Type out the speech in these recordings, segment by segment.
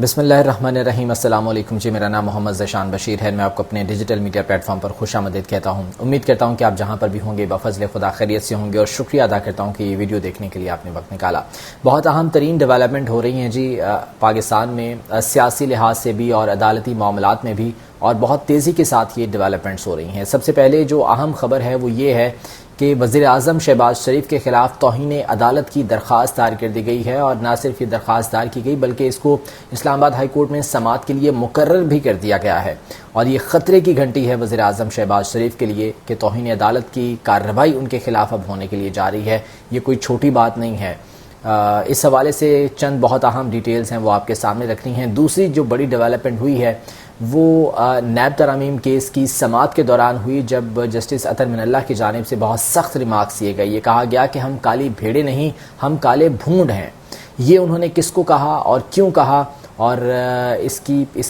بسم اللہ الرحمن الرحیم۔ السلام علیکم جی، میرا نام محمد ذیشان بشیر ہے۔ میں آپ کو اپنے ڈیجیٹل میڈیا پلیٹ فارم پر خوش آمدید کہتا ہوں۔ امید کرتا ہوں کہ آپ جہاں پر بھی ہوں گے بفضل خدا خیریت سے ہوں گے، اور شکریہ ادا کرتا ہوں کہ یہ ویڈیو دیکھنے کے لیے آپ نے وقت نکالا۔ بہت اہم ترین ڈیولپمنٹ ہو رہی ہیں جی پاکستان میں، سیاسی لحاظ سے بھی اور عدالتی معاملات میں بھی، اور بہت تیزی کے ساتھ یہ ڈیولپمنٹس ہو رہی ہیں۔ سب سے پہلے جو اہم خبر ہے وہ یہ ہے کہ وزیر اعظم شہباز شریف کے خلاف توہین عدالت کی درخواست دائر کر دی گئی ہے، اور نہ صرف یہ درخواست دائر کی گئی بلکہ اس کو اسلام آباد ہائی کورٹ میں سماعت کے لیے مقرر بھی کر دیا گیا ہے۔ اور یہ خطرے کی گھنٹی ہے وزیر اعظم شہباز شریف کے لیے کہ توہین عدالت کی کارروائی ان کے خلاف اب ہونے کے لیے جا رہی ہے۔ یہ کوئی چھوٹی بات نہیں ہے۔ اس حوالے سے چند بہت اہم ڈیٹیلز ہیں وہ آپ کے سامنے رکھنی ہیں۔ دوسری جو بڑی ڈیولپمنٹ ہوئی ہے وہ نیب ترامیم کیس کی سماعت کے دوران ہوئی، جب جسٹس اطہر من اللہ کی جانب سے بہت سخت ریمارکس دیے گئے۔ یہ کہا گیا کہ ہم کالی بھیڑے نہیں، ہم کالے بھونڈ ہیں۔ یہ انہوں نے کس کو کہا اور کیوں کہا، اور اس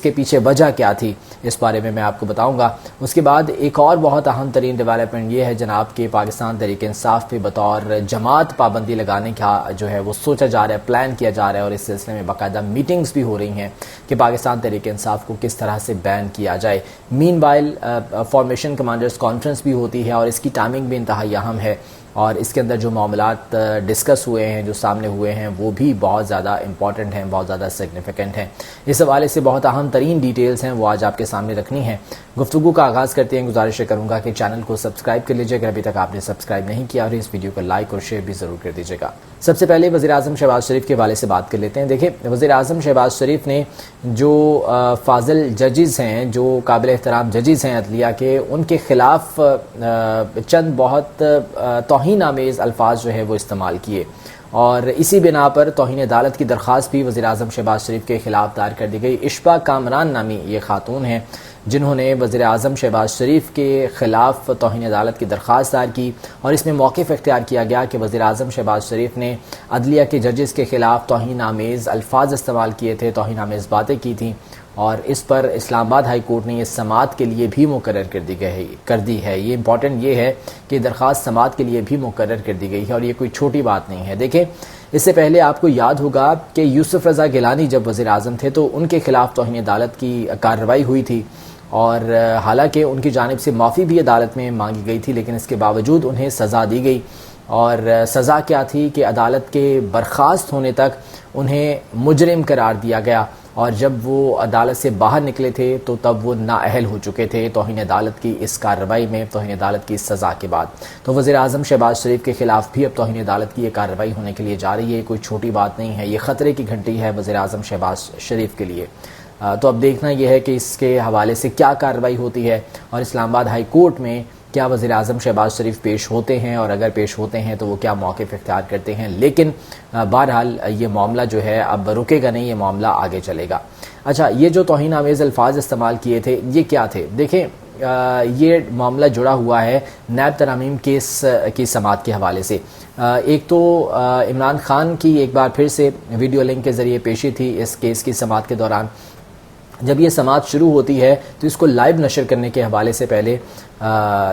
کے پیچھے وجہ کیا تھی، اس بارے میں آپ کو بتاؤں گا۔ اس کے بعد ایک اور بہت اہم ترین ڈیولپمنٹ یہ ہے جناب کہ پاکستان تحریک انصاف پہ بطور جماعت پابندی لگانے کا جو ہے وہ سوچا جا رہا ہے، پلان کیا جا رہا ہے، اور اس سلسلے میں باقاعدہ میٹنگز بھی ہو رہی ہیں کہ پاکستان تحریک انصاف کو کس طرح سے بین کیا جائے۔ مین وائل فارمیشن کمانڈرز کانفرنس بھی ہوتی ہے، اور اس کی ٹائمنگ بھی انتہائی اہم ہے، اور اس کے اندر جو معاملات ڈسکس ہوئے ہیں، جو سامنے ہوئے ہیں، وہ بھی بہت زیادہ امپورٹنٹ ہیں، بہت زیادہ سگنیفیکنٹ ہیں۔ اس حوالے سے بہت اہم ترین ڈیٹیلز ہیں وہ آج آپ کے سامنے رکھنی ہیں۔ گفتگو کا آغاز کرتے ہیں۔ گزارش کروں گا کہ چینل کو سبسکرائب کر لیجیے اگر ابھی تک آپ نے سبسکرائب نہیں کیا، اور اس ویڈیو کو لائک اور شیئر بھی ضرور کر دیجیے گا۔ سب سے پہلے وزیر اعظم شہباز شریف کے حوالے سے بات کر لیتے ہیں۔ دیکھیں، وزیر اعظم شہباز شریف نے جو فاضل ججز ہیں، جو قابل احترام ججز ہیں عدلیہ کے، ان کے خلاف چند بہت توہین آمیز الفاظ جو ہے وہ استعمال کیے، اور اسی بنا پر توہین عدالت کی درخواست بھی وزیر اعظم شہباز شریف کے خلاف دائر کر دی گئی۔ اشفاء کامران نامی یہ خاتون ہیں جنہوں نے وزیر اعظم شہباز شریف کے خلاف توہین عدالت کی درخواست دائر کی، اور اس میں موقف اختیار کیا گیا کہ وزیر اعظم شہباز شریف نے عدلیہ کے ججز کے خلاف توہین آمیز الفاظ استعمال کیے تھے، توہین آمیز باتیں کی تھیں، اور اس پر اسلام آباد ہائی کورٹ نے یہ سماعت کے لیے بھی مقرر کر دی ہے۔ یہ امپورٹنٹ یہ ہے کہ درخواست سماعت کے لیے بھی مقرر کر دی گئی ہے، اور یہ کوئی چھوٹی بات نہیں ہے۔ دیکھیں، اس سے پہلے آپ کو یاد ہوگا کہ یوسف رضا گیلانی جب وزیر اعظم تھے تو ان کے خلاف توہین عدالت کی کارروائی ہوئی تھی، اور حالانکہ ان کی جانب سے معافی بھی عدالت میں مانگی گئی تھی، لیکن اس کے باوجود انہیں سزا دی گئی۔ اور سزا کیا تھی کہ عدالت کے برخاست ہونے تک انہیں مجرم قرار دیا گیا، اور جب وہ عدالت سے باہر نکلے تھے تو تب وہ نااہل ہو چکے تھے توہین عدالت کی اس کارروائی میں، توہین عدالت کی سزا کے بعد۔ تو وزیر اعظم شہباز شریف کے خلاف بھی اب توہین عدالت کی یہ کارروائی ہونے کے لیے جا رہی ہے۔ کوئی چھوٹی بات نہیں ہے، یہ خطرے کی گھنٹی ہے وزیر اعظم شہباز شریف کے لیے۔ تو اب دیکھنا یہ ہے کہ اس کے حوالے سے کیا کارروائی ہوتی ہے، اور اسلام آباد ہائی کورٹ میں کیا وزیر اعظم شہباز شریف پیش ہوتے ہیں، اور اگر پیش ہوتے ہیں تو وہ کیا موقف اختیار کرتے ہیں۔ لیکن بہرحال یہ معاملہ جو ہے اب رکے گا نہیں، یہ معاملہ آگے چلے گا۔ اچھا، یہ جو توہین آمیز الفاظ استعمال کیے تھے یہ کیا تھے؟ دیکھیں، یہ معاملہ جڑا ہوا ہے نیب ترامیم کیس کی سماعت کے حوالے سے۔ ایک تو عمران خان کی ایک بار پھر سے ویڈیو لنک کے ذریعے پیشی تھی اس کیس کی سماعت کے دوران۔ جب یہ سماعت شروع ہوتی ہے تو اس کو لائیو نشر کرنے کے حوالے سے پہلے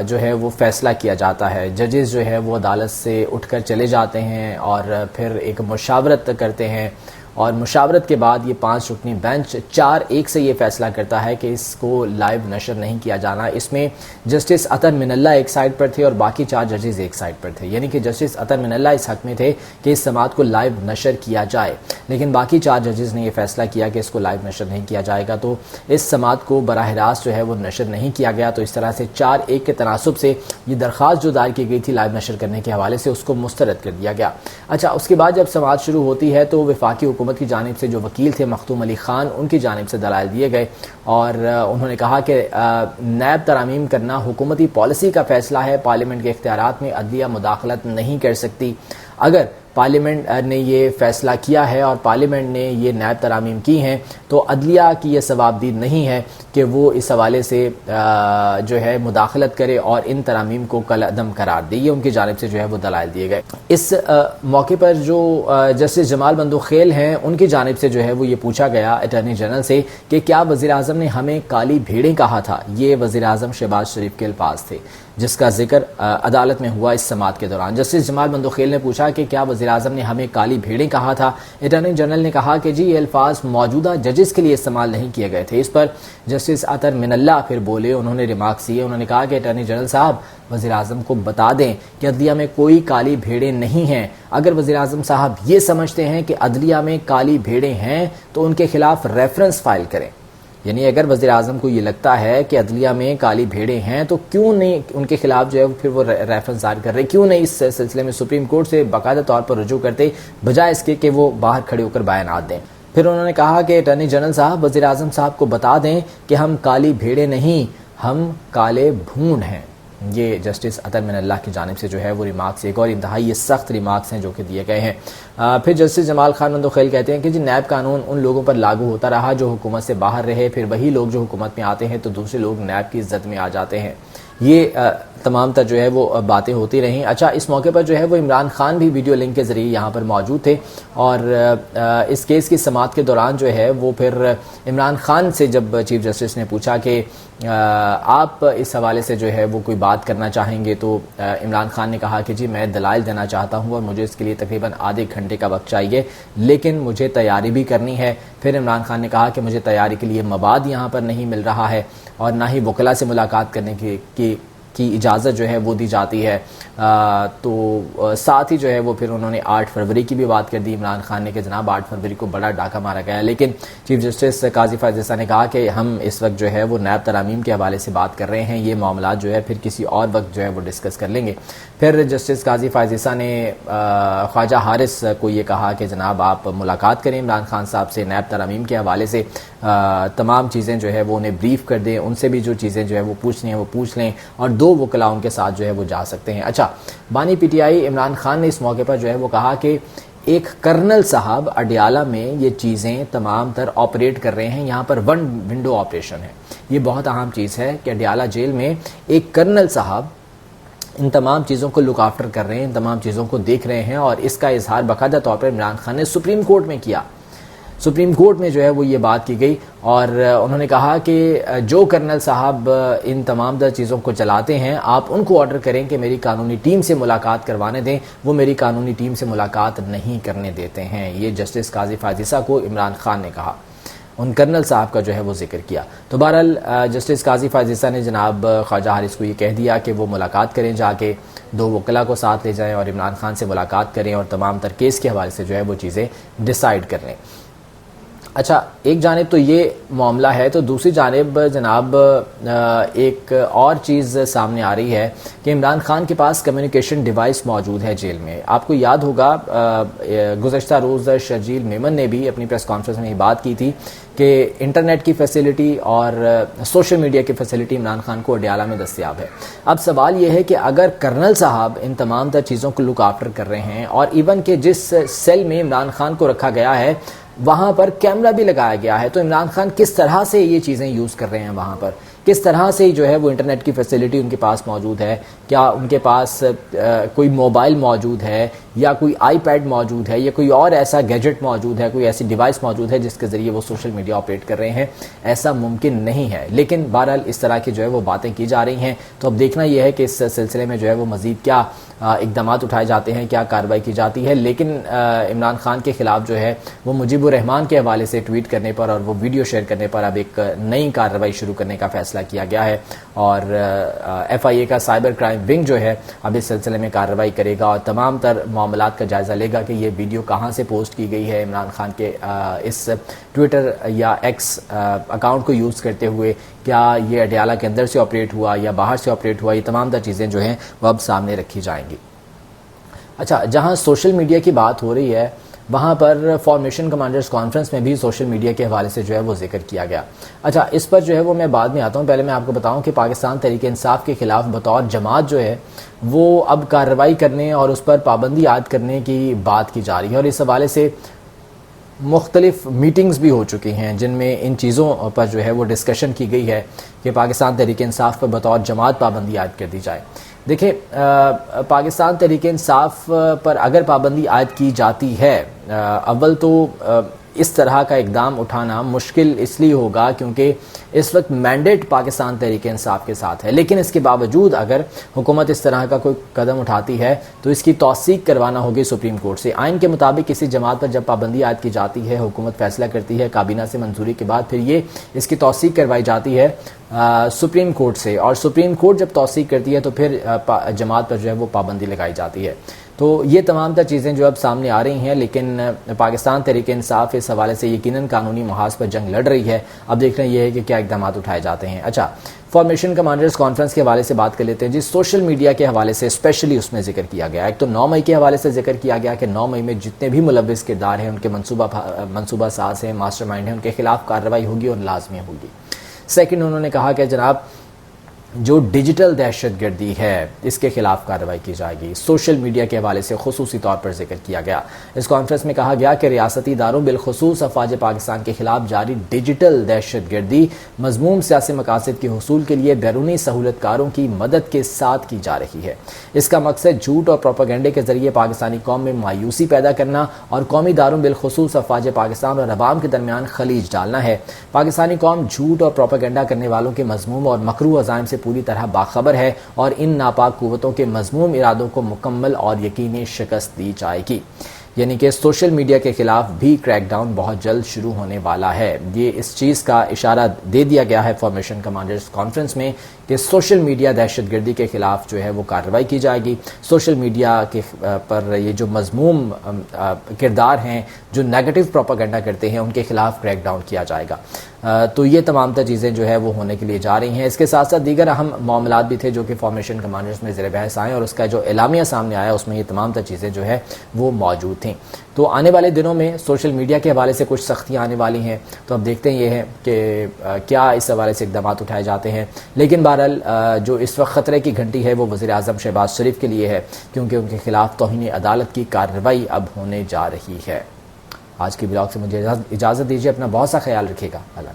جو ہے وہ فیصلہ کیا جاتا ہے۔ ججز جو ہے وہ عدالت سے اٹھ کر چلے جاتے ہیں، اور پھر ایک مشاورت کرتے ہیں، اور مشاورت کے بعد یہ 5 رکنی بینچ 4-1 سے یہ فیصلہ کرتا ہے کہ اس کو لائیو نشر نہیں کیا جانا۔ اس میں جسٹس اطہر من اللہ ایک سائڈ پر تھے اور باقی 4 ججز ایک سائڈ پر تھے، یعنی کہ جسٹس اطہر من اللہ اس حق میں تھے کہ اس سماعت کو لائیو نشر کیا جائے، لیکن باقی 4 ججز نے یہ فیصلہ کیا کہ اس کو لائیو نشر نہیں کیا جائے گا، تو اس سماعت کو براہ راست جو ہے وہ نشر نہیں کیا گیا۔ تو اس طرح سے 4-1 کے تناسب سے یہ درخواست جو دائر کی گئی تھی لائیو نشر کرنے کے حوالے سے اس کو مسترد کر دیا گیا۔ اچھا، اس کے بعد جب سماعت شروع ہوتی ہے تو وفاقی حکومت کی جانب سے جو وکیل تھے مختوم علی خان، ان کی جانب سے دلائل دیے گئے، اور انہوں نے کہا کہ نیب ترامیم کرنا حکومتی پالیسی کا فیصلہ ہے، پارلیمنٹ کے اختیارات میں عدلیہ مداخلت نہیں کر سکتی۔ اگر پارلیمنٹ نے یہ فیصلہ کیا ہے اور پارلیمنٹ نے یہ نیب ترامیم کی ہیں تو عدلیہ کی یہ ثوابدید نہیں ہے کہ وہ اس حوالے سے جو ہے مداخلت کرے اور ان ترامیم کو کالعدم قرار دے۔ یہ ان کی جانب سے جو ہے وہ دلائل دیے گئے۔ اس موقع پر جو جسٹس جمال بندوخیل ہیں ان کی جانب سے جو ہے وہ یہ پوچھا گیا اٹارنی جنرل سے کہ کیا وزیر اعظم نے ہمیں کالی بھیڑیں کہا تھا؟ یہ وزیر اعظم شہباز شریف کے الفاظ تھے۔ جس کا ذکر عدالت میں ہوا اس سماعت کے دوران۔ جسٹس جمال بندوخیل نے پوچھا کہ کیا وزیراعظم نے ہمیں کالی بھیڑیں کہا تھا؟ اٹارنی جنرل نے کہا کہ جی یہ الفاظ موجودہ ججز کے لیے استعمال نہیں کیے گئے تھے۔ اس پر جسٹس عطر من اللہ پھر بولے، انہوں نے ریمارکس دیے، انہوں نے کہا کہ اٹارنی جنرل صاحب وزیراعظم کو بتا دیں کہ عدلیہ میں کوئی کالی بھیڑیں نہیں ہیں۔ اگر وزیراعظم صاحب یہ سمجھتے ہیں کہ عدلیہ میں کالی بھیڑیں ہیں تو ان کے خلاف ریفرنس فائل کریں، یعنی اگر وزیراعظم کو یہ لگتا ہے کہ عدلیہ میں کالی بھیڑیں ہیں تو کیوں نہیں ان کے خلاف جو ہے پھر وہ ریفرنس ظاہر کر رہے، کیوں نہیں اس سلسلے میں سپریم کورٹ سے باقاعدہ طور پر رجوع کرتے بجائے اس کے کہ وہ باہر کھڑے ہو کر بیانات دیں۔ پھر انہوں نے کہا کہ اٹارنی جنرل صاحب وزیراعظم صاحب کو بتا دیں کہ ہم کالی بھیڑیں نہیں، ہم کالے بھونڈ ہیں۔ یہ جسٹس عطر من اللہ کی جانب سے جو ہے وہ ریمارکس، ایک اور انتہائی سخت ریمارکس ہیں جو کہ دیے گئے ہیں۔ پھر جسٹس جمال خان بندوخیل کہتے ہیں کہ جی نیب قانون ان لوگوں پر لاگو ہوتا رہا جو حکومت سے باہر رہے، پھر وہی لوگ جو حکومت میں آتے ہیں تو دوسرے لوگ نیب کی عزت میں آ جاتے ہیں۔ یہ تمام تر جو ہے وہ باتیں ہوتی رہیں۔ اچھا، اس موقع پر جو ہے وہ عمران خان بھی ویڈیو لنک کے ذریعے یہاں پر موجود تھے، اور اس کیس کی سماعت کے دوران جو ہے وہ پھر عمران خان سے جب چیف جسٹس نے پوچھا کہ آپ اس حوالے سے جو ہے وہ کوئی بات کرنا چاہیں گے، تو عمران خان نے کہا کہ جی میں دلائل دینا چاہتا ہوں اور مجھے اس کے لیے تقریباً آدھے گھنٹے کا وقت چاہیے، لیکن مجھے تیاری بھی کرنی ہے۔ پھر عمران خان نے کہا کہ مجھے تیاری کے لیے مواد یہاں پر نہیں مل رہا ہے اور نہ ہی وکلاء سے ملاقات کرنے کی اجازت جو ہے وہ دی جاتی ہے۔ تو ساتھ ہی جو ہے وہ پھر انہوں نے 8 فروری کی بھی بات کر دی عمران خان نے کہ جناب 8 فروری کو بڑا ڈاکہ مارا گیا ہے، لیکن چیف جسٹس قاضی فائز عیسیٰ نے کہا کہ ہم اس وقت جو ہے وہ نیب ترامیم کے حوالے سے بات کر رہے ہیں، یہ معاملات جو ہے پھر کسی اور وقت جو ہے وہ ڈسکس کر لیں گے۔ پھر جسٹس قاضی فائز عیسیٰ نے خواجہ حارث کو یہ کہا کہ جناب آپ ملاقات کریں عمران خان صاحب سے، نیب ترامیم کے حوالے سے تمام چیزیں جو ہے وہ انہیں بریف کر دیں، ان سے بھی جو چیزیں جو ہے وہ پوچھنی ہیں وہ پوچھ لیں، اور 2 وکلاء ان کے ساتھ جو ہے وہ جا سکتے ہیں۔ اچھا، بانی P T I Imran Khan نے اس موقع پر جو ہے وہ کہا کہ ایک کرنل صاحب اڈیالہ میں یہ چیزیں تمام تر آپریٹ کر رہے ہیں، یہاں پر ون ونڈو آپریشن ہے۔ یہ بہت اہم چیز ہے کہ اڈیالہ جیل میں ایک کرنل صاحب ان تمام چیزوں کو لک آفٹر کر رہے ہیں، ان تمام چیزوں کو دیکھ رہے ہیں، اور اس کا اظہار باقاعدہ طور پر عمران خان نے سپریم کورٹ میں کیا۔ سپریم کورٹ میں جو ہے وہ یہ بات کی گئی، اور انہوں نے کہا کہ جو کرنل صاحب ان تمام در چیزوں کو چلاتے ہیں آپ ان کو آرڈر کریں کہ میری قانونی ٹیم سے ملاقات کروانے دیں، وہ میری قانونی ٹیم سے ملاقات نہیں کرنے دیتے ہیں۔ یہ جسٹس قاضی فائز عیسیٰ کو عمران خان نے کہا، ان کرنل صاحب کا جو ہے وہ ذکر کیا۔ تو بہرحال جسٹس قاضی فائز عیسیٰ نے جناب خواجہ حارث کو یہ کہہ دیا کہ وہ ملاقات کریں، جا کے 2 وکلاء کو ساتھ لے جائیں اور عمران خان سے ملاقات کریں اور تمام تر کیس کے حوالے سے جو ہے وہ چیزیں ڈیسائیڈ کر لیں۔ اچھا، ایک جانب تو یہ معاملہ ہے، تو دوسری جانب جناب ایک اور چیز سامنے آ رہی ہے کہ عمران خان کے پاس کمیونیکیشن ڈیوائس موجود ہے جیل میں۔ آپ کو یاد ہوگا گزشتہ روز شرجیل میمن نے بھی اپنی پریس کانفرنس میں یہ بات کی تھی کہ انٹرنیٹ کی فیسلٹی اور سوشل میڈیا کی فیسلٹی عمران خان کو اڈیالہ میں دستیاب ہے۔ اب سوال یہ ہے کہ اگر کرنل صاحب ان تمام تر چیزوں کو لک آفٹر کر رہے ہیں، اور ایون کہ جس سیل میں عمران خان کو رکھا گیا ہے وہاں پر کیمرہ بھی لگایا گیا ہے، تو عمران خان کس طرح سے یہ چیزیں یوز کر رہے ہیں وہاں پر، کس طرح سے جو ہے وہ انٹرنیٹ کی فیسلٹی ان کے پاس موجود ہے؟ کیا ان کے پاس کوئی موبائل موجود ہے، یا کوئی آئی پیڈ موجود ہے، یا کوئی اور ایسا گیجٹ موجود ہے، کوئی ایسی ڈیوائس موجود ہے جس کے ذریعے وہ سوشل میڈیا آپریٹ کر رہے ہیں؟ ایسا ممکن نہیں ہے، لیکن بہرحال اس طرح کی جو ہے وہ باتیں کی جا رہی ہیں۔ تو اب دیکھنا یہ ہے کہ اس سلسلے میں جو ہے وہ مزید کیا اقدامات اٹھائے جاتے ہیں، کیا کارروائی کی جاتی ہے۔ لیکن عمران خان کے خلاف جو ہے وہ مجیب الرحمان کے حوالے سے ٹویٹ کرنے پر اور وہ ویڈیو شیئر کرنے پر اب ایک نئی کارروائی شروع کرنے کا فیصلہ کیا گیا ہے، اور ایف آئی اے کا سائبر کرائم ونگ جو ہے اب اس سلسلے میں کارروائی کرے گا اور تمام تر معاملات کا جائزہ لے گا کہ یہ ویڈیو کہاں سے پوسٹ کی گئی ہے عمران خان کے اس ٹویٹر یا ایکس اکاؤنٹ کو یوز کرتے ہوئے، کیا یہ اڈیالہ کے اندر سے آپریٹ ہوا یا باہر سے آپریٹ ہوا، یہ تمام تر چیزیں جو ہیں وہ اب سامنے رکھی جائیں گی۔ اچھا، جہاں سوشل میڈیا کی بات ہو رہی ہے وہاں پر فارمیشن کمانڈرز کانفرنس میں بھی سوشل میڈیا کے حوالے سے جو ہے وہ ذکر کیا گیا۔ اچھا، اس پر جو ہے وہ میں بعد میں آتا ہوں، پہلے میں آپ کو بتاؤں کہ پاکستان تحریک انصاف کے خلاف بطور جماعت جو ہے وہ اب کارروائی کرنے اور اس پر پابندی عائد کرنے کی بات کی جا رہی ہے، اور اس حوالے سے مختلف میٹنگز بھی ہو چکی ہیں جن میں ان چیزوں پر جو ہے وہ ڈسکشن کی گئی ہے کہ پاکستان تحریک انصاف پر بطور جماعت پابندی عائد کر دی جائے۔ دیکھیں، پاکستان تحریک انصاف پر اگر پابندی عائد کی جاتی ہے، اول تو اس طرح کا اقدام اٹھانا مشکل اس لیے ہوگا کیونکہ اس وقت مینڈیٹ پاکستان تحریک انصاف کے ساتھ ہے، لیکن اس کے باوجود اگر حکومت اس طرح کا کوئی قدم اٹھاتی ہے تو اس کی توثیق کروانا ہوگی سپریم کورٹ سے۔ آئین کے مطابق کسی جماعت پر جب پابندی عائد کی جاتی ہے، حکومت فیصلہ کرتی ہے، کابینہ سے منظوری کے بعد پھر یہ اس کی توثیق کروائی جاتی ہے سپریم کورٹ سے، اور سپریم کورٹ جب توثیق کرتی ہے تو پھر جماعت پر جو ہے وہ پابندی لگائی جاتی ہے۔ تو یہ تمام تر چیزیں جو اب سامنے آ رہی ہیں، لیکن پاکستان تحریک انصاف اس حوالے سے یقیناً قانونی محاذ پر جنگ لڑ رہی ہے۔ اب دیکھ رہے ہیں یہ ہے کہ کیا اقدامات اٹھائے جاتے ہیں۔ اچھا، فارمیشن کمانڈرز کانفرنس کے حوالے سے بات کر لیتے ہیں جی۔ سوشل میڈیا کے حوالے سے اسپیشلی اس میں ذکر کیا گیا، ایک تو 9 مئی کے حوالے سے ذکر کیا گیا کہ 9 مئی میں جتنے بھی ملوث کردار ہیں، ان کے منصوبہ ساز ہیں، ماسٹر مائنڈ ہیں، ان کے خلاف کارروائی ہوگی اور لازمی ہوگی۔ سیکنڈ، انہوں نے کہا کہ جناب جو ڈیجیٹل دہشت گردی ہے اس کے خلاف کارروائی کی جائے گی۔ سوشل میڈیا کے حوالے سے خصوصی طور پر ذکر کیا گیا۔ اس کانفرنس میں کہا گیا کہ ریاستی اداروں بالخصوص افواج پاکستان کے خلاف جاری ڈیجیٹل دہشت گردی مذموم سیاسی مقاصد کے حصول کے لیے بیرونی سہولت کاروں کی مدد کے ساتھ کی جا رہی ہے۔ اس کا مقصد جھوٹ اور پروپیگنڈے کے ذریعے پاکستانی قوم میں مایوسی پیدا کرنا اور قومی اداروں بالخصوص افواج پاکستان اور عوام کے درمیان خلیج ڈالنا ہے۔ پاکستانی قوم جھوٹ اور پروپیگنڈا کرنے والوں کے مذموم اور مکروہ عزائم سے پوری طرح باخبر ہے اور ان ناپاک قوتوں کے مذموم ارادوں کو مکمل اور یقینی شکست دی جائے گی۔ یعنی کہ سوشل میڈیا کے خلاف بھی کریک ڈاؤن بہت جلد شروع ہونے والا ہے۔ یہ اس چیز کا اشارہ دے دیا گیا ہے فارمیشن کمانڈرز کانفرنس میں کہ سوشل میڈیا دہشت گردی کے خلاف جو ہے وہ کارروائی کی جائے گی۔ سوشل میڈیا کے پر یہ جو مذموم کردار ہیں، جو نیگیٹو پروپیگنڈا کرتے ہیں، ان کے خلاف کریک ڈاؤن کیا جائے گا۔ تو یہ تمام تر چیزیں جو ہے وہ ہونے کے لیے جا رہی ہیں۔ اس کے ساتھ ساتھ دیگر اہم معاملات بھی تھے جو کہ فارمیشن کمانڈرز میں زیر بحث آئے، اور اس کا جو اعلامیہ سامنے آیا اس میں یہ تمام تر چیزیں جو ہے وہ موجود تھیں۔ تو آنے والے دنوں میں سوشل میڈیا کے حوالے سے کچھ سختیاں آنے والی ہیں، تو اب دیکھتے ہیں یہ ہے کہ کیا اس حوالے سے اقدامات اٹھائے جاتے ہیں۔ لیکن بہرحال جو اس وقت خطرے کی گھنٹی ہے وہ وزیر اعظم شہباز شریف کے لیے ہے، کیونکہ ان کے خلاف توہین عدالت کی کارروائی اب ہونے جا رہی ہے۔ آج کی بلاگ سے مجھے اجازت دیجیے، اپنا بہت سا خیال رکھیے گا۔ اللہ